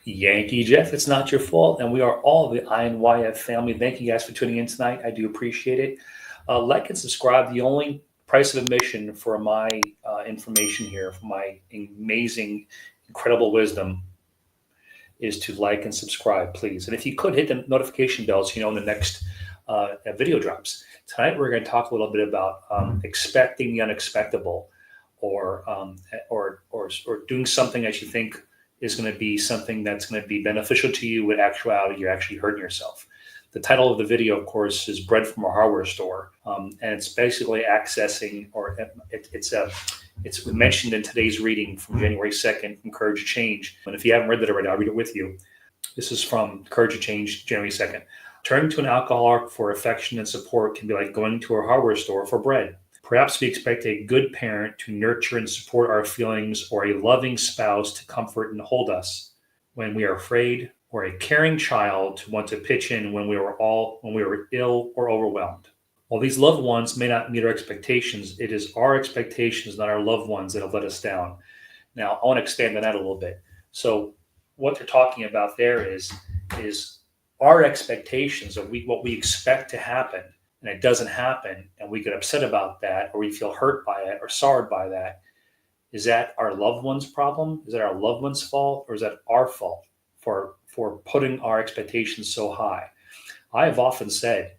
Yankee Jeff, it's not your fault. And we are all the INYF family. Thank you guys for tuning in tonight. I do appreciate it. Like and subscribe. The only price of admission for my information here, for my amazing, incredible wisdom, is to like and subscribe, please. And if you could hit the notification bell so you know when the next video drops. Tonight, we're going to talk a little bit about expecting the unexpectable, or doing something that you think is going to be something that's going to be beneficial to you. When actuality, you're actually hurting yourself. The title of the video, of course, is "Bread from a Hardware Store," and it's basically accessing, or it's mentioned in today's reading from January 2nd from Courage to Change. And if you haven't read that already, I'll read it with you. This is from Courage to Change, January 2nd. Turning to an alcoholic for affection and support can be like going to a hardware store for bread. Perhaps we expect a good parent to nurture and support our feelings, or a loving spouse to comfort and hold us when we are afraid, or a caring child to want to pitch in when we were ill or overwhelmed. While these loved ones may not meet our expectations, it is our expectations, not our loved ones, that have let us down. Now, I want to expand on that a little bit. So what they're talking about there is our expectations of what we expect to happen, and it doesn't happen, and we get upset about that, or we feel hurt by it or sorrowed by that. Is that our loved one's problem? Is that our loved one's fault? Or is that our fault for putting our expectations so high? I have often said,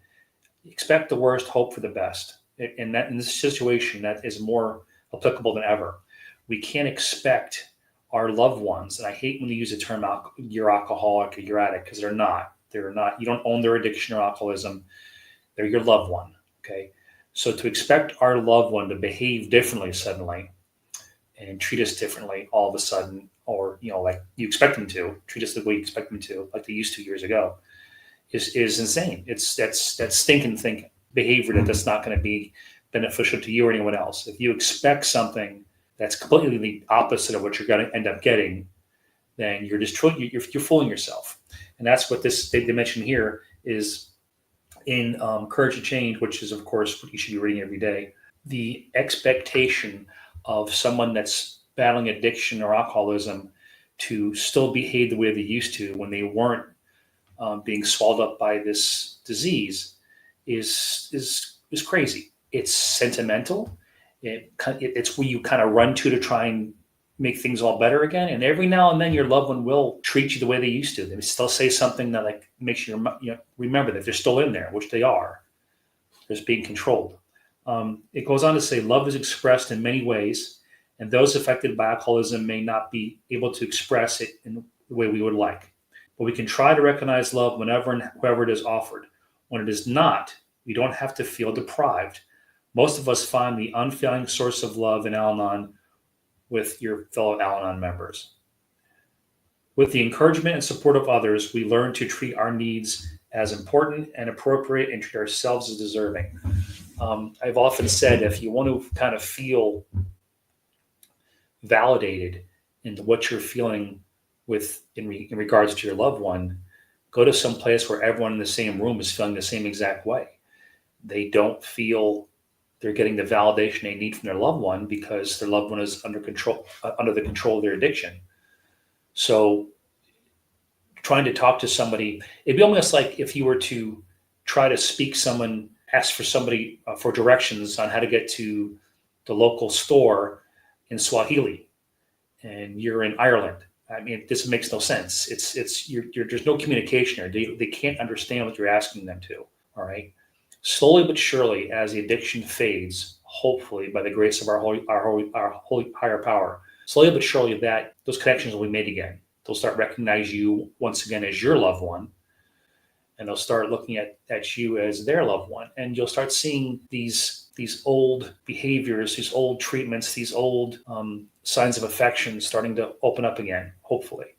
expect the worst, hope for the best. And that in this situation, that is more applicable than ever. We can't expect our loved ones, and I hate when they use the term you're alcoholic or you're addict, because they're not. They're not. You don't own their addiction or alcoholism. They're your loved one. Okay. So to expect our loved one to behave differently suddenly and treat us differently all of a sudden, or like you expect them to treat us the way you expect them to, like they used to years ago, is insane. That's stinking thinking behavior that's not going to be beneficial to you or anyone else. If you expect something that's completely the opposite of what you're going to end up getting, then you're fooling yourself. And that's what they mention here is in Courage to Change, which is, of course, what you should be reading every day. The expectation of someone that's battling addiction or alcoholism to still behave the way they used to when they weren't being swallowed up by this disease is crazy. It's sentimental. It's where you kind of run to try and make things all better again. And every now and then your loved one will treat you the way they used to. They still say something that like makes you remember that they're still in there, which they are. They're just being controlled. It goes on to say, love is expressed in many ways, and those affected by alcoholism may not be able to express it in the way we would like. But we can try to recognize love whenever and whoever it is offered. When it is not, we don't have to feel deprived. Most of us find the unfailing source of love in Al-Anon with your fellow Al-Anon members. With the encouragement and support of others, we learn to treat our needs as important and appropriate and treat ourselves as deserving. I've often said, if you want to kind of feel validated in what you're feeling in regards to your loved one, go to some place where everyone in the same room is feeling the same exact way. They don't feel they're getting the validation they need from their loved one because their loved one is under the control of their addiction. So trying to talk to somebody, it'd be almost like if you were to try to ask for somebody for directions on how to get to the local store in Swahili, and you're in Ireland. I mean, this makes no sense. There's no communication there. They can't understand what you're asking them to. All right. Slowly but surely, as the addiction fades, hopefully by the grace of our holy higher power, slowly but surely those connections will be made again. They'll start recognizing you once again as your loved one, and they'll start looking at you as their loved one, and you'll start seeing these old behaviors, these old treatments, these old signs of affection starting to open up again, hopefully.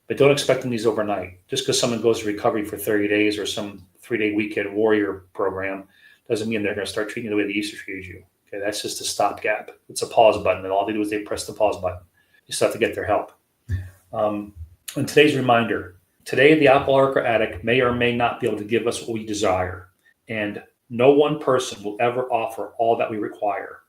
But don't expect them these overnight. Just because someone goes to recovery for 30 days or some 3-day weekend warrior program doesn't mean they're going to start treating you the way they used to treat you. Okay, that's just a stopgap. It's a pause button, and all they do is they press the pause button. You still have to get their help. And today's reminder, today the alcoholic or addict may or may not be able to give us what we desire, and no one person will ever offer all that we require.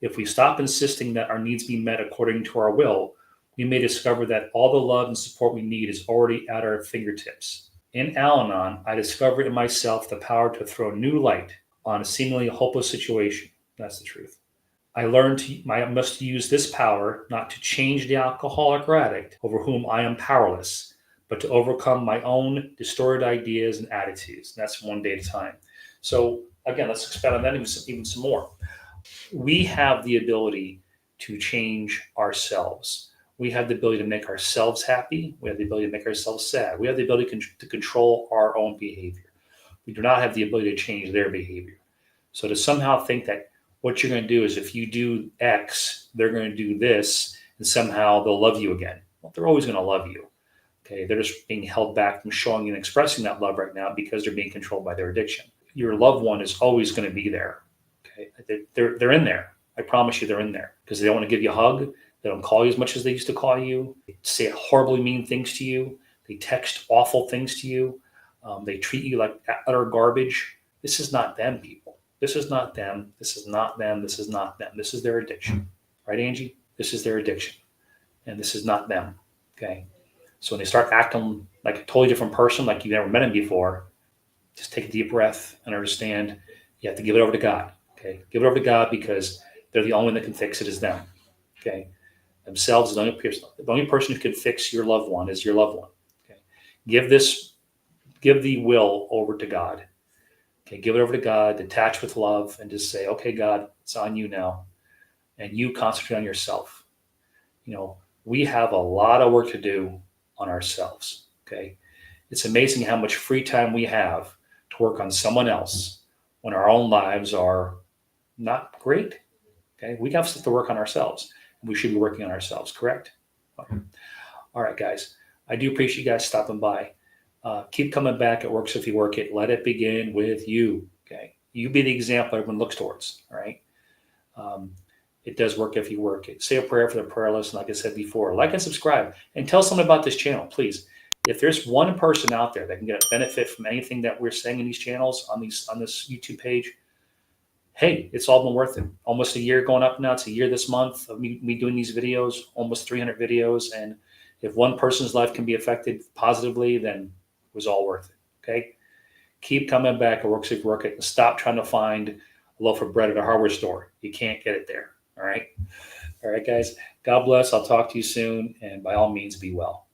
If we stop insisting that our needs be met according to our will, we may discover that all the love and support we need is already at our fingertips. In Al-Anon, I discovered in myself the power to throw new light on a seemingly hopeless situation. That's the truth. I learned I must use this power not to change the alcoholic or addict over whom I am powerless, but to overcome my own distorted ideas and attitudes. And that's one day at a time. So again, let's expand on that even some more. We have the ability to change ourselves. We have the ability to make ourselves happy. We have the ability to make ourselves sad. We have the ability to control our own behavior. We do not have the ability to change their behavior. So to somehow think that what you're going to do is if you do X, they're going to do this, and somehow they'll love you again. Well, they're always going to love you. Okay, they're just being held back from showing and expressing that love right now because they're being controlled by their addiction. Your loved one is always going to be there. Okay, they're in there. I promise you, they're in there because they don't want to give you a hug. They don't call you as much as they used to call you. They say horribly mean things to you. They text awful things to you. They treat you like utter garbage. This is not them, people. This is not them. This is not them. This is not them. This is their addiction. Right, Angie? This is their addiction. And this is not them. Okay? So when they start acting like a totally different person, like you've never met them before, just take a deep breath and understand you have to give it over to God. Okay? Give it over to God because they're the only one that can fix it is them. Okay? Themselves is the only person who can fix your loved one is your loved one. Okay? Give the will over to God. Okay, give it over to God, detach with love, and just say, okay, God, it's on you now. And you concentrate on yourself. You know, we have a lot of work to do on ourselves. Okay. It's amazing how much free time we have to work on someone else when our own lives are not great. Okay. We have stuff to work on ourselves. And we should be working on ourselves, correct? Okay. All right, guys. I do appreciate you guys stopping by. Keep coming back. It works if you work it. Let it begin with you. Okay. You be the example everyone looks towards. All right. It does work if you work it. Say a prayer for the prayerless. And like I said before, like and subscribe and tell someone about this channel, please. If there's one person out there that can get a benefit from anything that we're saying in these channels on this YouTube page, hey, it's all been worth it. Almost a year going up now. It's a year this month of me doing these videos, almost 300 videos. And if one person's life can be affected positively, then it was all worth it. Okay. Keep coming back. It works if you work it. And stop trying to find a loaf of bread at a hardware store. You can't get it there. All right. All right, guys. God bless. I'll talk to you soon. And by all means, be well.